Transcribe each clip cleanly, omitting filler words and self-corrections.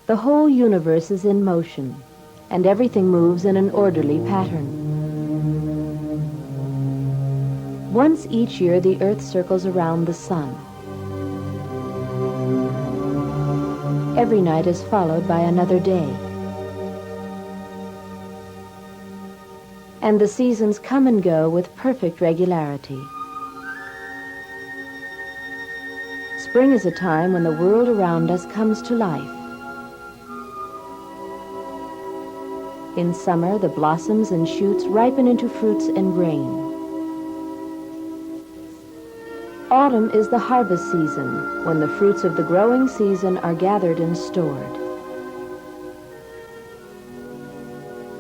The whole universe is in motion, and everything moves in an orderly pattern. Once each year, the Earth circles around the sun. Every night is followed by another day. And the seasons come and go with perfect regularity. Spring is a time when the world around us comes to life. In summer, the blossoms and shoots ripen into fruits and grain. Autumn is the harvest season, when the fruits of the growing season are gathered and stored.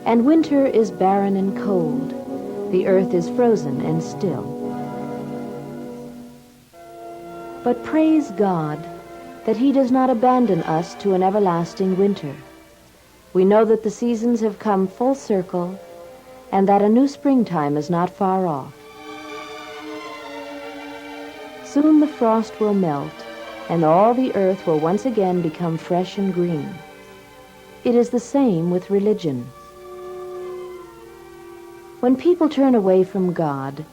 And winter is barren and cold. The earth is frozen and still. But praise God that He does not abandon us to an everlasting winter. We know that the seasons have come full circle, and that a new springtime is not far off. Soon the frost will melt, and all the earth will once again become fresh and green. It is the same with religion. When people turn away from God,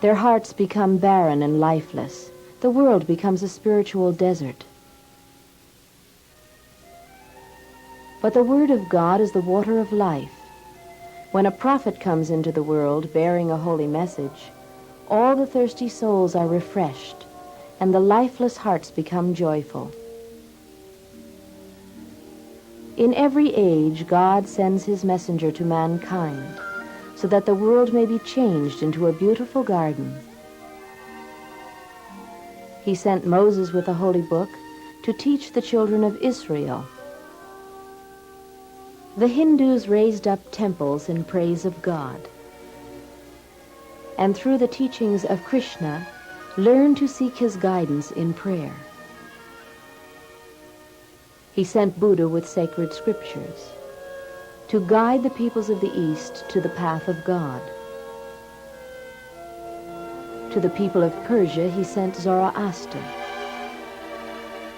their hearts become barren and lifeless. The world becomes a spiritual desert. But the Word of God is the water of life. When a prophet comes into the world bearing a holy message, all the thirsty souls are refreshed, and the lifeless hearts become joyful. In every age, God sends His messenger to mankind, so that the world may be changed into a beautiful garden. He sent Moses with a holy book to teach the children of Israel. The Hindus raised up temples in praise of God, and through the teachings of Krishna, learned to seek His guidance in prayer. He sent Buddha with sacred scriptures to guide the peoples of the East to the path of God. To the people of Persia, He sent Zoroaster,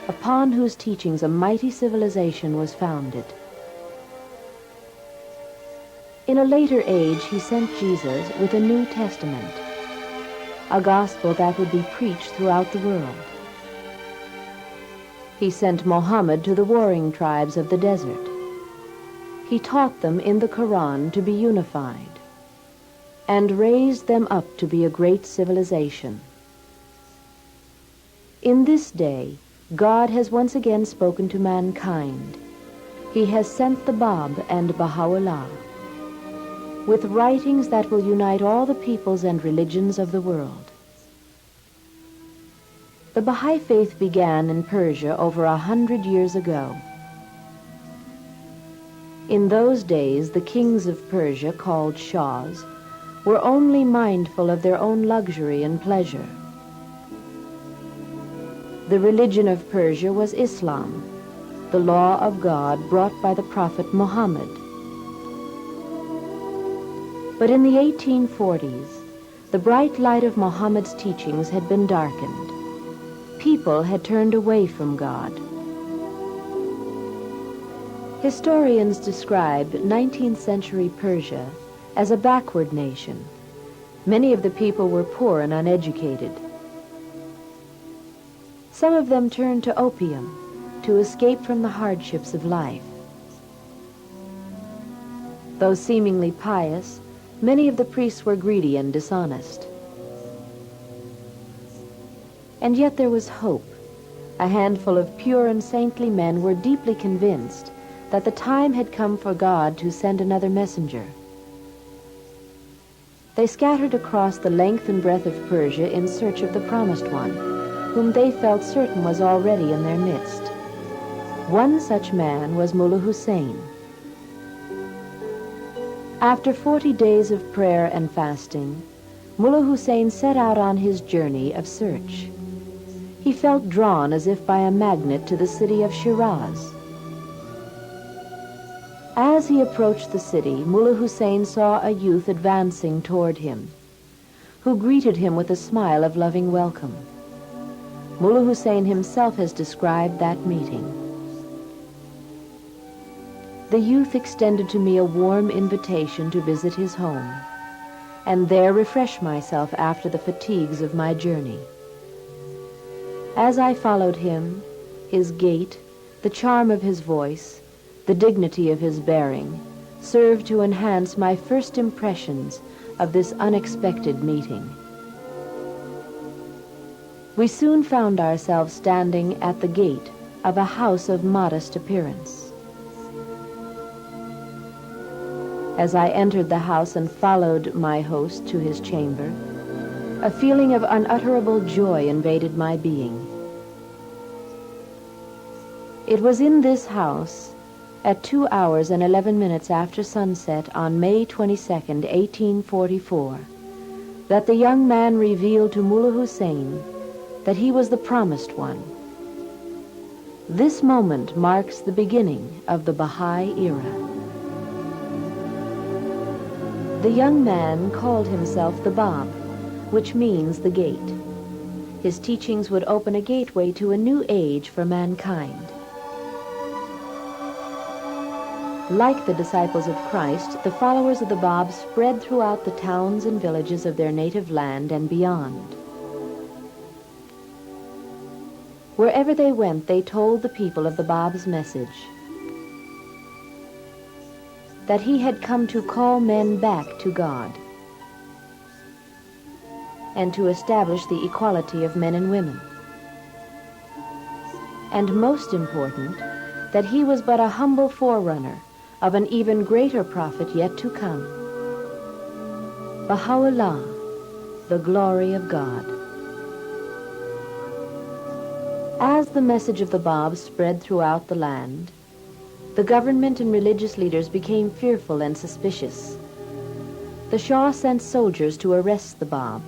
upon whose teachings a mighty civilization was founded. In a later age, He sent Jesus with a New Testament, a gospel that would be preached throughout the world. He sent Mohammed to the warring tribes of the desert. He taught them in the Quran to be unified, and raised them up to be a great civilization. In this day, God has once again spoken to mankind. He has sent the Bab and Baha'u'llah, with writings that will unite all the peoples and religions of the world. The Baha'i faith began in Persia over 100 years ago. In those days, the kings of Persia, called Shahs, were only mindful of their own luxury and pleasure. The religion of Persia was Islam, the law of God brought by the Prophet Muhammad. But in the 1840s, the bright light of Muhammad's teachings had been darkened. People had turned away from God. Historians describe 19th century Persia as a backward nation. Many of the people were poor and uneducated. Some of them turned to opium to escape from the hardships of life. Though seemingly pious, many of the priests were greedy and dishonest. And yet there was hope. A handful of pure and saintly men were deeply convinced that the time had come for God to send another messenger. They scattered across the length and breadth of Persia in search of the Promised One, whom they felt certain was already in their midst. One such man was Mullah Hussein. After 40 days of prayer and fasting, Mullah Hussein set out on his journey of search. He felt drawn as if by a magnet to the city of Shiraz. As he approached the city, Mullah Hussein saw a youth advancing toward him, who greeted him with a smile of loving welcome. Mullah Hussein himself has described that meeting. the youth extended to me a warm invitation to visit his home, and there refresh myself after the fatigues of my journey. As I followed him, his gait, the charm of his voice, the dignity of his bearing, served to enhance my first impressions of this unexpected meeting. We soon found ourselves standing at the gate of a house of modest appearance. As I entered the house and followed my host to his chamber, a feeling of unutterable joy invaded my being. It was in this house, at 2 hours and 11 minutes after sunset on May 22nd, 1844, that the young man revealed to Mullah Hussein that he was the promised one. This moment marks the beginning of the Baha'i era. The young man called himself the Bab, which means the gate. His teachings would open a gateway to a new age for mankind. Like the disciples of Christ, the followers of the Bab spread throughout the towns and villages of their native land and beyond. Wherever they went, they told the people of the Bab's message, that he had come to call men back to God and to establish the equality of men and women. And most important, that he was but a humble forerunner of an even greater prophet yet to come, Baha'u'llah, the glory of God. As the message of the Bab spread throughout the land, the government and religious leaders became fearful and suspicious. The Shah sent soldiers to arrest the Bab.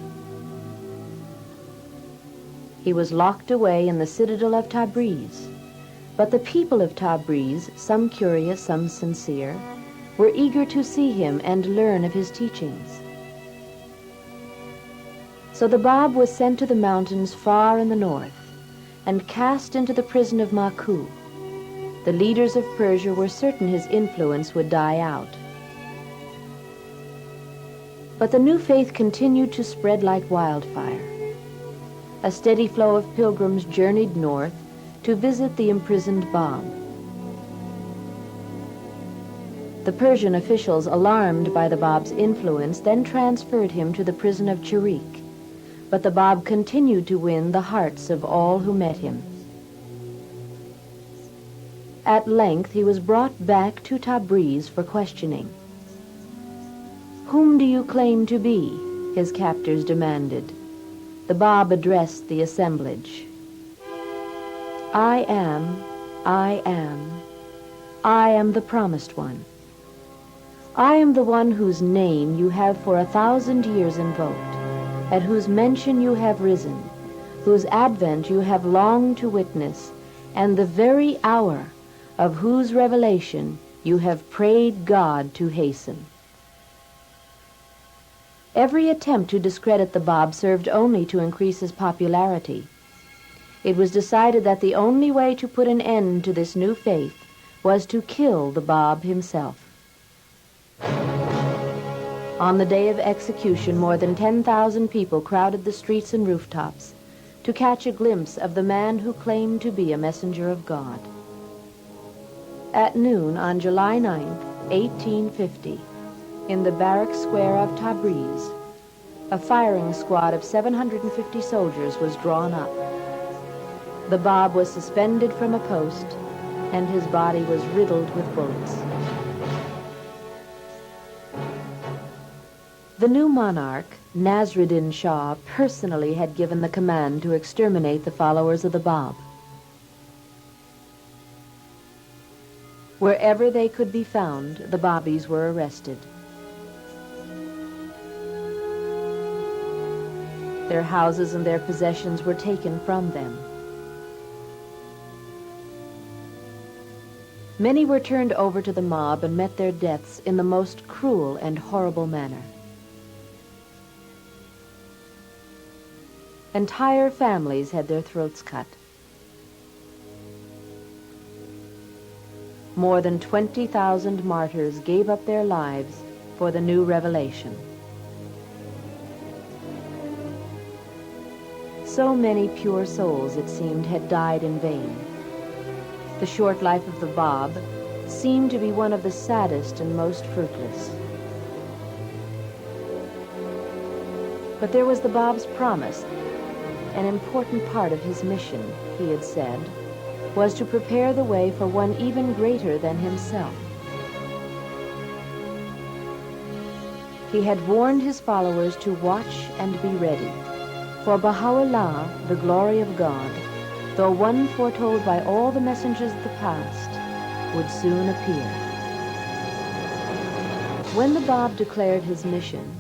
He was locked away in the citadel of Tabriz, but the people of Tabriz, some curious, some sincere, were eager to see him and learn of his teachings. So the Bab was sent to the mountains far in the north and cast into the prison of Maku. The leaders of Persia were certain his influence would die out. But the new faith continued to spread like wildfire. A steady flow of pilgrims journeyed north to visit the imprisoned Bab. The Persian officials, alarmed by the Bab's influence, then transferred him to the prison of Chirik, but the Bab continued to win the hearts of all who met him. At length he was brought back to Tabriz for questioning. "Whom do you claim to be?" his captors demanded. The Bab addressed the assemblage. I am the promised one. I am the one whose name you have for 1,000 years invoked, at whose mention you have risen, whose advent you have longed to witness, and the very hour of whose revelation you have prayed God to hasten. Every attempt to discredit the Bab served only to increase his popularity. It was decided that the only way to put an end to this new faith was to kill the Bab himself. On the day of execution, more than 10,000 people crowded the streets and rooftops to catch a glimpse of the man who claimed to be a messenger of God. At noon on July 9th, 1850, in the barrack square of Tabriz, a firing squad of 750 soldiers was drawn up. The Bab was suspended from a post, and his body was riddled with bullets. The new monarch, Nasruddin Shah, personally had given the command to exterminate the followers of the Bab. Wherever they could be found, the Babis were arrested. Their houses and their possessions were taken from them. Many were turned over to the mob and met their deaths in the most cruel and horrible manner. Entire families had their throats cut. more than 20,000 martyrs gave up their lives for the new revelation. So many pure souls, it seemed, had died in vain. The short life of the Bab seemed to be one of the saddest and most fruitless. But there was the Bab's promise. An important part of his mission, he had said, was to prepare the way for one even greater than himself. He had warned his followers to watch and be ready, for Baha'u'llah, the glory of God, though one foretold by all the messengers of the past, would soon appear. When the Bab declared his mission,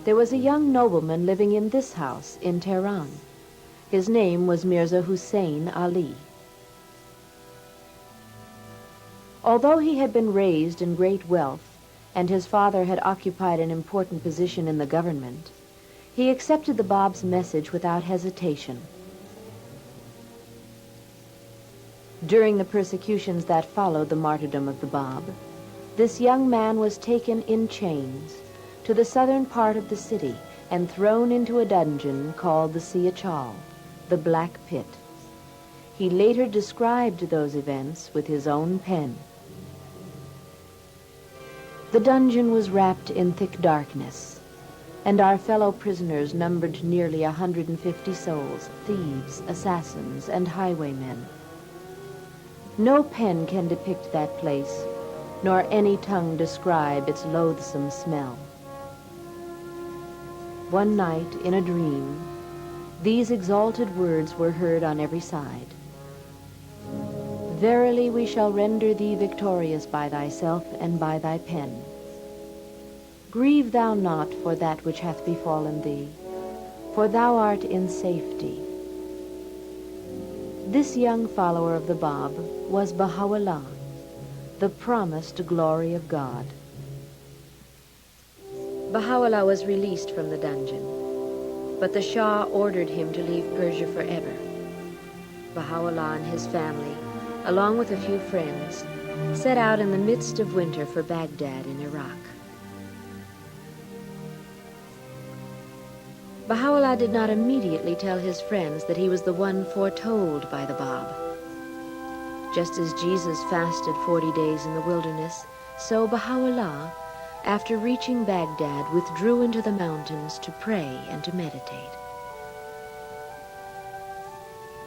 there was a young nobleman living in this house in Tehran. His name was Mirza Hussein Ali. Although he had been raised in great wealth, and his father had occupied an important position in the government, he accepted the Bab's message without hesitation. During the persecutions that followed the martyrdom of the Bab, this young man was taken in chains to the southern part of the city and thrown into a dungeon called the Siyachal, the Black Pit. He later described those events with his own pen. The dungeon was wrapped in thick darkness, and our fellow prisoners numbered nearly 150 souls, thieves, assassins, and highwaymen. No pen can depict that place, nor any tongue describe its loathsome smell. One night, in a dream, these exalted words were heard on every side. Verily we shall render thee victorious by thyself and by thy pen. Grieve thou not for that which hath befallen thee, for thou art in safety. This young follower of the Bab was Baha'u'llah, the promised glory of God. Baha'u'llah was released from the dungeon, but the Shah ordered him to leave Persia forever. Baha'u'llah and his family, along with a few friends, set out in the midst of winter for Baghdad in Iraq. Baha'u'llah did not immediately tell his friends that he was the one foretold by the Bab. Just as Jesus fasted 40 days in the wilderness, so Baha'u'llah, after reaching Baghdad, withdrew into the mountains to pray and to meditate.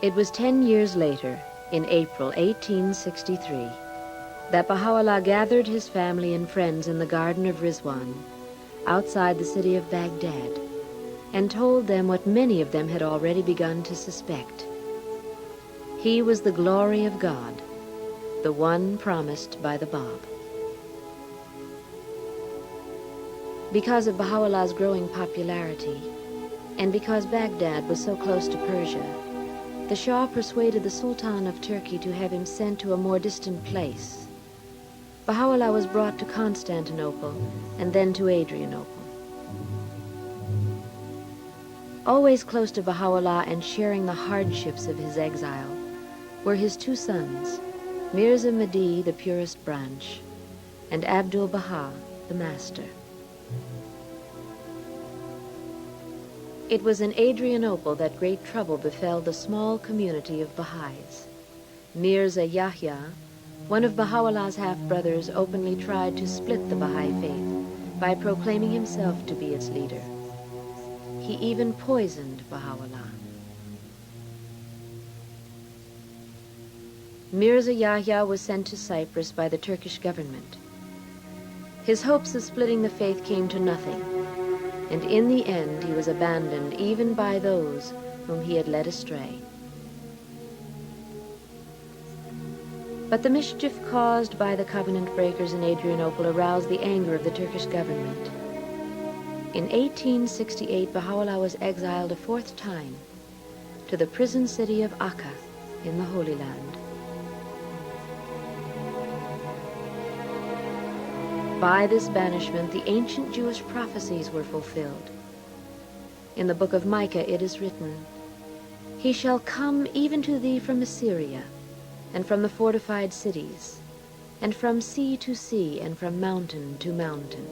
It was 10 years later, in April 1863, that Baha'u'llah gathered his family and friends in the Garden of Rizwan, outside the city of Baghdad, and told them what many of them had already begun to suspect. He was the glory of God, the one promised by the Bab. Because of Baha'u'llah's growing popularity, and because Baghdad was so close to Persia, the Shah persuaded the Sultan of Turkey to have him sent to a more distant place. Baha'u'llah was brought to Constantinople and then to Adrianople. Always close to Baha'u'llah and sharing the hardships of his exile were his two sons, Mirza Mahdi, the purest branch, and Abdul Baha, the master. It was in Adrianople that great trouble befell the small community of Bahá'ís. Mirza Yahya, one of Baha'u'llah's half-brothers, openly tried to split the Baha'i faith by proclaiming himself to be its leader. He even poisoned Baha'u'llah. Mirza Yahya was sent to Cyprus by the Turkish government. His hopes of splitting the faith came to nothing, and in the end he was abandoned even by those whom he had led astray. But the mischief caused by the covenant breakers in Adrianople aroused the anger of the Turkish government. In 1868, Baha'u'llah was exiled a fourth time to the prison city of Akka in the Holy Land. By this banishment, the ancient Jewish prophecies were fulfilled. In the book of Micah it is written, "He shall come even to thee from Assyria, and from the fortified cities, and from sea to sea, and from mountain to mountain.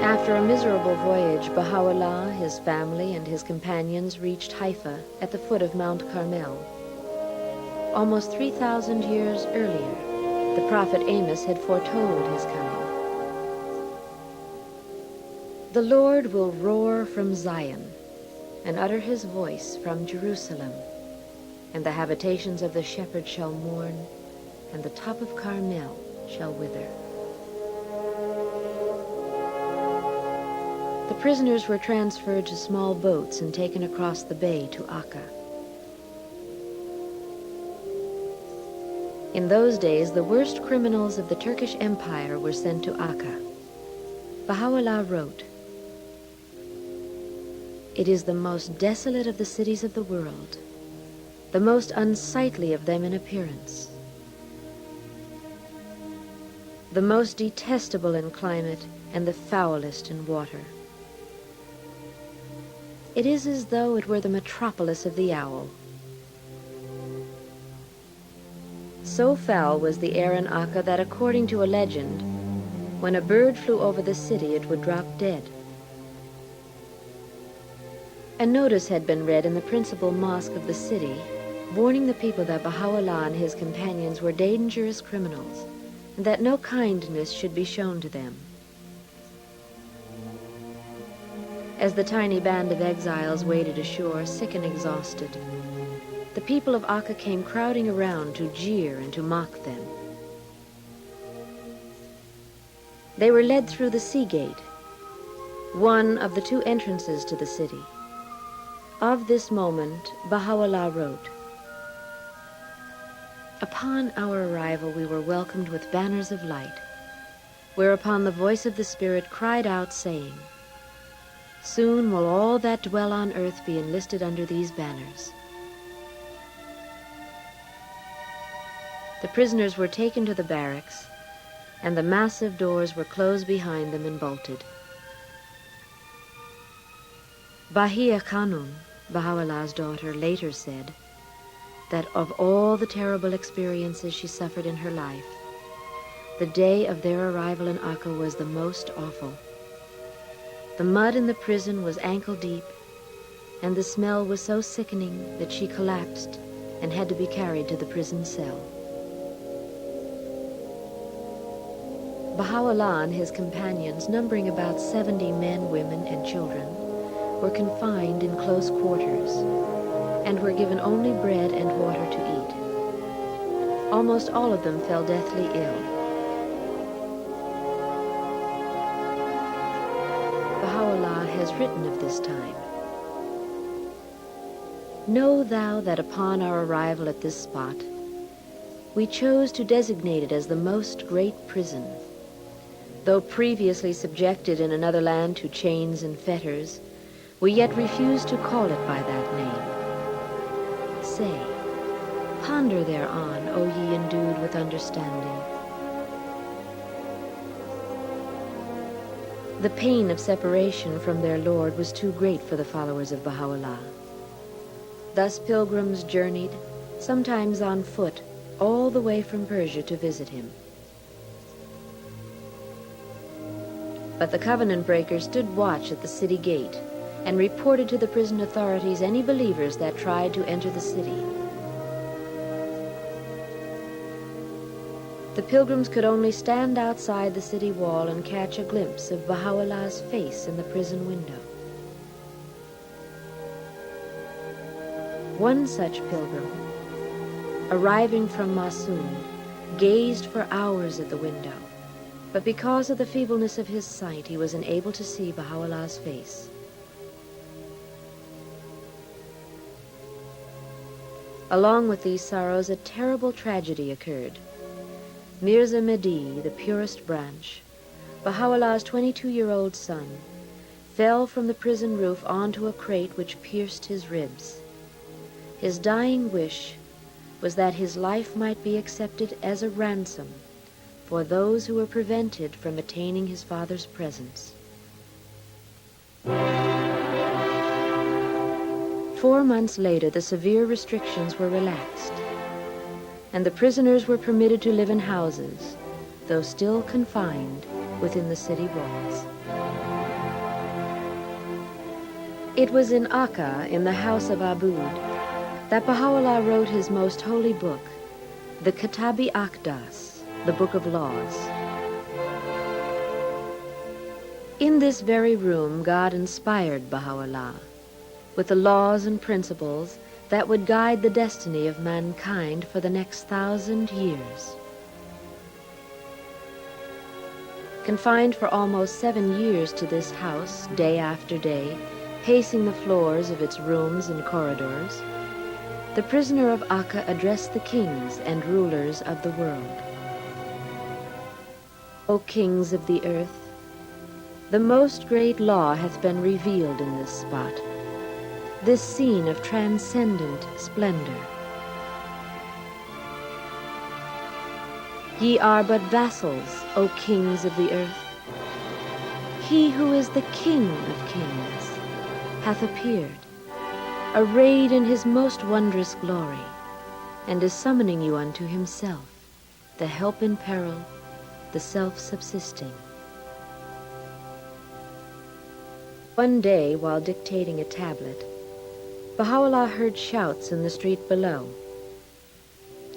After a miserable voyage, Baha'u'llah, his family, and his companions reached Haifa at the foot of Mount Carmel. Almost 3,000 years earlier, the prophet Amos had foretold his coming. The Lord will roar from Zion and utter his voice from Jerusalem, and the habitations of the shepherd shall mourn, and the top of Carmel shall wither. The prisoners were transferred to small boats and taken across the bay to Akka. In those days, the worst criminals of the Turkish Empire were sent to Akka. Baha'u'llah wrote, "It is the most desolate of the cities of the world, the most unsightly of them in appearance, the most detestable in climate, and the foulest in water. It is as though it were the metropolis of the owl." So foul was the air in Akka that, according to a legend, when a bird flew over the city, it would drop dead. A notice had been read in the principal mosque of the city, warning the people that Baha'u'llah and his companions were dangerous criminals, and that no kindness should be shown to them. As the tiny band of exiles waded ashore, sick and exhausted, the people of Akka came crowding around to jeer and to mock them. They were led through the sea gate, one of the two entrances to the city. Of this moment, Baha'u'llah wrote, "Upon our arrival, we were welcomed with banners of light, whereupon the voice of the Spirit cried out, saying, 'Soon will all that dwell on earth be enlisted under these banners.' The prisoners were taken to the barracks, and the massive doors were closed behind them and bolted. Bahia Khanum, Baha'u'llah's daughter, later said that of all the terrible experiences she suffered in her life, the day of their arrival in Akka was the most awful. The mud in the prison was ankle deep, and the smell was so sickening that she collapsed and had to be carried to the prison cell. Baha'u'llah and his companions, numbering about 70 men, women, and children, were confined in close quarters and were given only bread and water to eat. Almost all of them fell deathly ill. Baha'u'llah has written of this time, "Know thou that upon our arrival at this spot, we chose to designate it as the most great prison. Though previously subjected in another land to chains and fetters, we yet refuse to call it by that name. Say, ponder thereon, O ye endued with understanding." The pain of separation from their Lord was too great for the followers of Baha'u'llah. Thus pilgrims journeyed, sometimes on foot, all the way from Persia to visit him. But the covenant breakers stood watch at the city gate and reported to the prison authorities any believers that tried to enter the city. The pilgrims could only stand outside the city wall and catch a glimpse of Baha'u'llah's face in the prison window. One such pilgrim, arriving from Masun, gazed for hours at the window, but because of the feebleness of his sight, he was unable to see Baha'u'llah's face. Along with these sorrows, a terrible tragedy occurred. Mirza Mehdi, the purest branch, Baha'u'llah's 22-year-old son, fell from the prison roof onto a crate which pierced his ribs. His dying wish was that his life might be accepted as a ransom for those who were prevented from attaining his father's presence. 4 months later, the severe restrictions were relaxed. and the prisoners were permitted to live in houses, though still confined within the city walls. It was in Akka, in the house of Aboud, that Baha'u'llah wrote his most holy book, the Kitab-i Aqdas, the Book of Laws. In this very room, God inspired Baha'u'llah with the laws and principles that would guide the destiny of mankind for the next 1,000 years. Confined for almost 7 years to this house, day after day, pacing the floors of its rooms and corridors, the prisoner of Akka addressed the kings and rulers of the world. O kings of the earth, the most great law hath been revealed in this spot, this scene of transcendent splendor. Ye are but vassals, O kings of the earth. He who is the King of kings hath appeared, arrayed in his most wondrous glory, and is summoning you unto himself, the help in peril, the self-subsisting. One day, while dictating a tablet, Baha'u'llah heard shouts in the street below.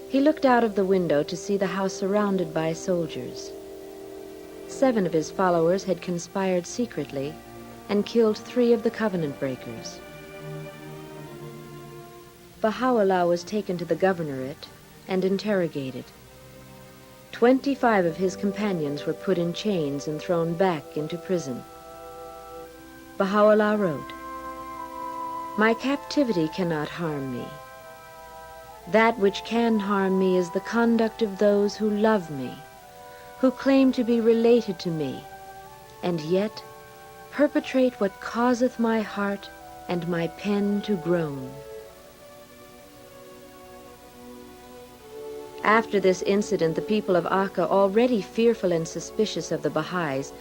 He looked out of the window to see the house surrounded by soldiers. 7 of his followers had conspired secretly and killed 3 of the covenant breakers. Baha'u'llah was taken to the governorate and interrogated. 25 of his companions were put in chains and thrown back into prison. Baha'u'llah wrote, "My captivity cannot harm me. That which can harm me is the conduct of those who love me, who claim to be related to me, and yet perpetrate what causeth my heart and my pen to groan." After this incident, the people of Akka, already fearful and suspicious of the Bahá'ís,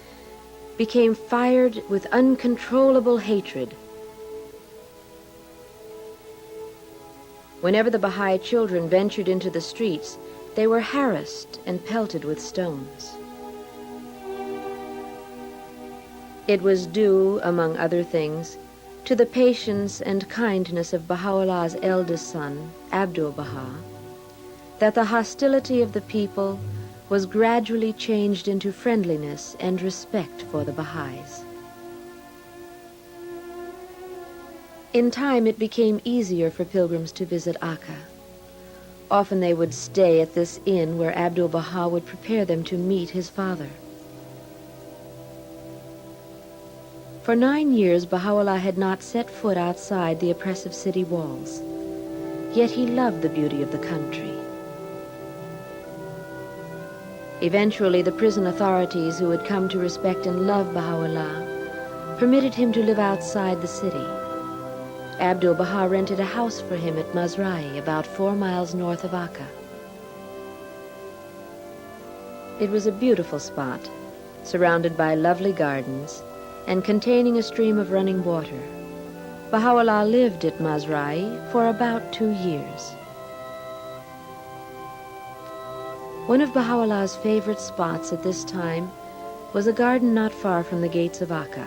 became fired with uncontrollable hatred. Whenever the Baha'i children ventured into the streets, they were harassed and pelted with stones. It was due, among other things, to the patience and kindness of Baha'u'llah's eldest son, Abdu'l-Baha, that the hostility of the people was gradually changed into friendliness and respect for the Bahá'ís. In time, it became easier for pilgrims to visit Akka. Often they would stay at this inn where Abdu'l-Baha would prepare them to meet his father. For 9 years, Baha'u'llah had not set foot outside the oppressive city walls, yet he loved the beauty of the country. Eventually, the prison authorities, who had come to respect and love Baha'u'llah, permitted him to live outside the city. Abdu'l-Baha rented a house for him at Mazrai, about 4 miles north of Akka. It was a beautiful spot, surrounded by lovely gardens, and containing a stream of running water. Baha'u'llah lived at Mazrai for about 2 years. One of Baha'u'llah's favorite spots at this time was a garden not far from the gates of Akka.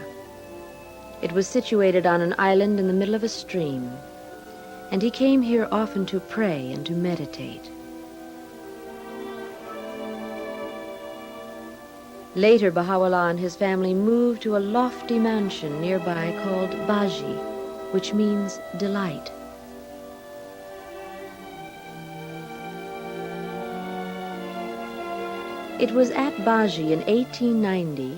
It was situated on an island in the middle of a stream, and he came here often to pray and to meditate. Later, Baha'u'llah and his family moved to a lofty mansion nearby called Baji, which means delight. It was at Baji in 1890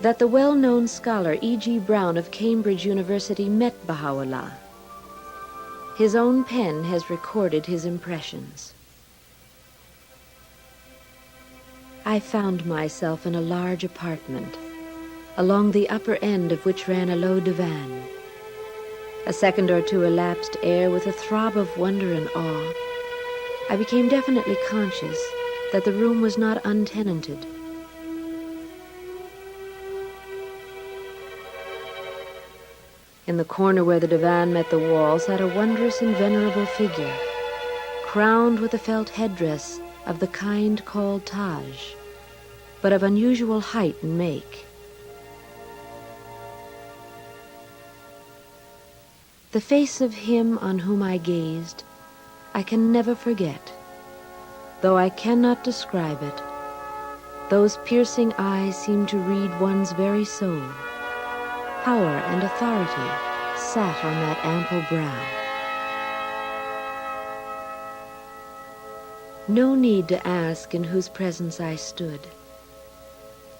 that the well-known scholar E.G. Browne of Cambridge University met Baha'u'llah. His own pen has recorded his impressions. I found myself in a large apartment, along the upper end of which ran a low divan. A second or two elapsed ere, with a throb of wonder and awe, I became definitely conscious that the room was not untenanted. In the corner where the divan met the wall sat a wondrous and venerable figure, crowned with a felt headdress of the kind called Taj, but of unusual height and make. The face of him on whom I gazed I can never forget, though I cannot describe it. Those piercing eyes seemed to read one's very soul. Power and authority sat on that ample brow. No need to ask in whose presence I stood,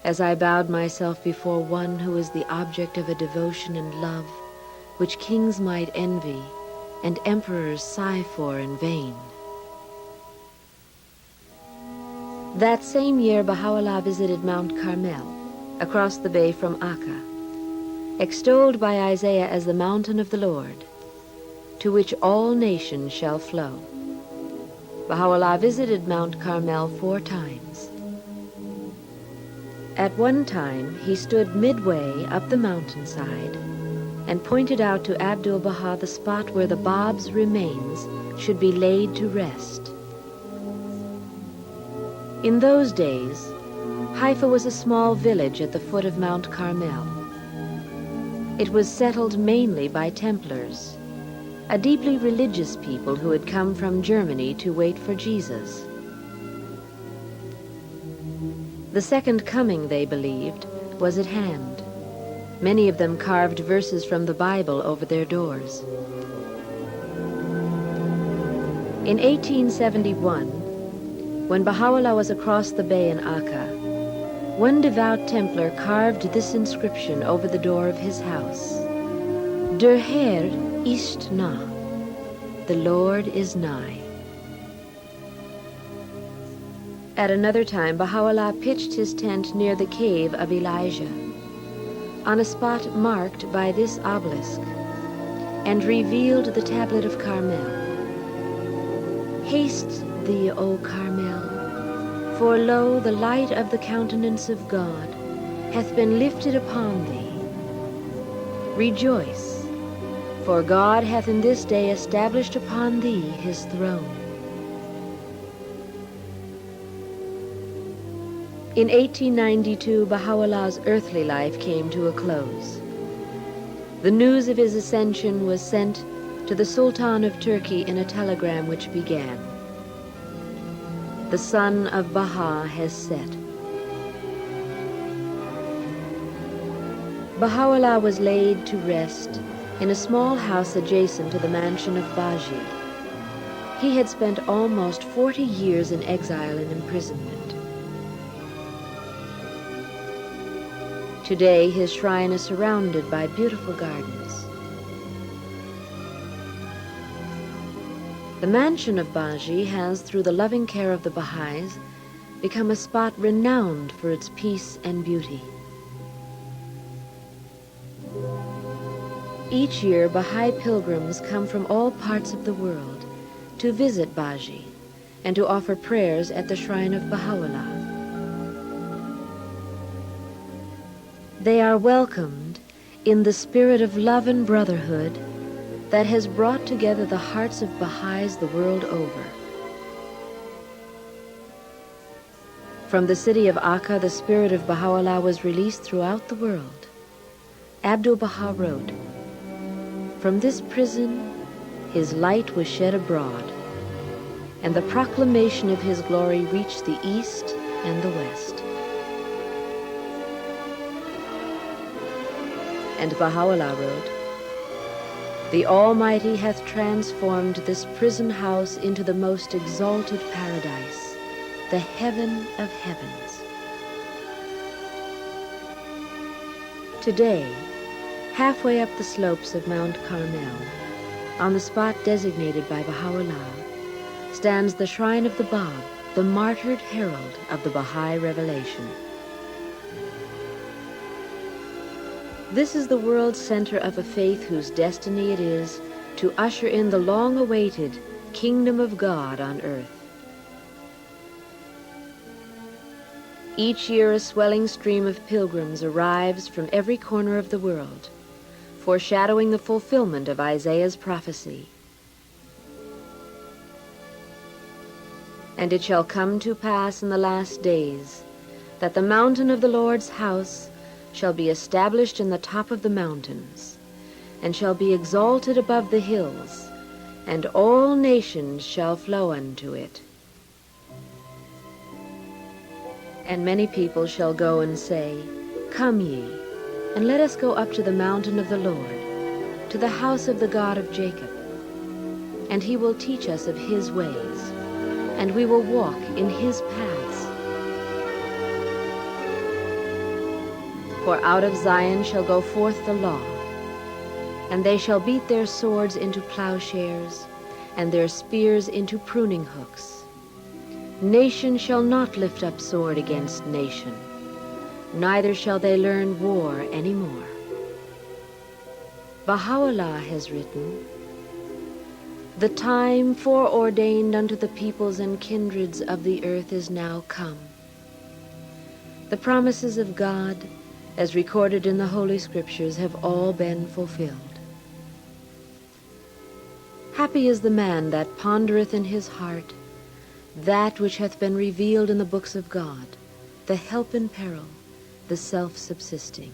as I bowed myself before one who was the object of a devotion and love which kings might envy and emperors sigh for in vain. That same year, Baha'u'llah visited Mount Carmel, across the bay from Akka, extolled by Isaiah as the mountain of the Lord, to which all nations shall flow. Baha'u'llah visited Mount Carmel 4 times. At one time, he stood midway up the mountainside and pointed out to Abdu'l-Baha the spot where the Bab's remains should be laid to rest. In those days, Haifa was a small village at the foot of Mount Carmel. It was settled mainly by Templars, a deeply religious people who had come from Germany to wait for Jesus. The second coming, they believed, was at hand. Many of them carved verses from the Bible over their doors. In 1871, when Baha'u'llah was across the bay in Akka, one devout Templar carved this inscription over the door of his house: Der Herr ist nah, the Lord is nigh. At another time, Baha'u'llah pitched his tent near the cave of Elijah, on a spot marked by this obelisk, and revealed the tablet of Carmel. Haste thee, O Carmel, for lo, the light of the countenance of God hath been lifted upon thee. Rejoice, for God hath in this day established upon thee his throne. In 1892, Baha'u'llah's earthly life came to a close. The news of his ascension was sent to the Sultan of Turkey in a telegram which began, "The sun of Baha has set." Baha'u'llah was laid to rest in a small house adjacent to the mansion of Baji. He had spent almost 40 years in exile and imprisonment. Today, his shrine is surrounded by beautiful gardens. The mansion of Baji has, through the loving care of the Bahá'ís, become a spot renowned for its peace and beauty. Each year, Baha'i pilgrims come from all parts of the world to visit Baji and to offer prayers at the shrine of Baha'u'llah. They are welcomed in the spirit of love and brotherhood that has brought together the hearts of Baha'is the world over. From the city of Akka, the spirit of Baha'u'llah was released throughout the world. Abdu'l-Baha wrote, "From this prison, his light was shed abroad, and the proclamation of his glory reached the east and the west." And Baha'u'llah wrote, "The Almighty hath transformed this prison house into the most exalted paradise, the heaven of heavens." Today, halfway up the slopes of Mount Carmel, on the spot designated by Baha'u'llah, stands the shrine of the Bab, the martyred herald of the Baha'i revelation. This is the world's center of a faith whose destiny it is to usher in the long-awaited kingdom of God on earth. Each year a swelling stream of pilgrims arrives from every corner of the world, foreshadowing the fulfillment of Isaiah's prophecy. And it shall come to pass in the last days that the mountain of the Lord's house shall be established in the top of the mountains, and shall be exalted above the hills, and all nations shall flow unto it. And many people shall go and say, Come ye, and let us go up to the mountain of the Lord, to the house of the God of Jacob. And he will teach us of his ways, and we will walk in his paths. For out of Zion shall go forth the law, and they shall beat their swords into plowshares, and their spears into pruning hooks. Nation shall not lift up sword against nation, neither shall they learn war any more. Baha'u'llah has written, The time foreordained unto the peoples and kindreds of the earth is now come. The promises of God, as recorded in the Holy Scriptures, have all been fulfilled. Happy is the man that pondereth in his heart that which hath been revealed in the books of God, the help in peril, the self-subsisting.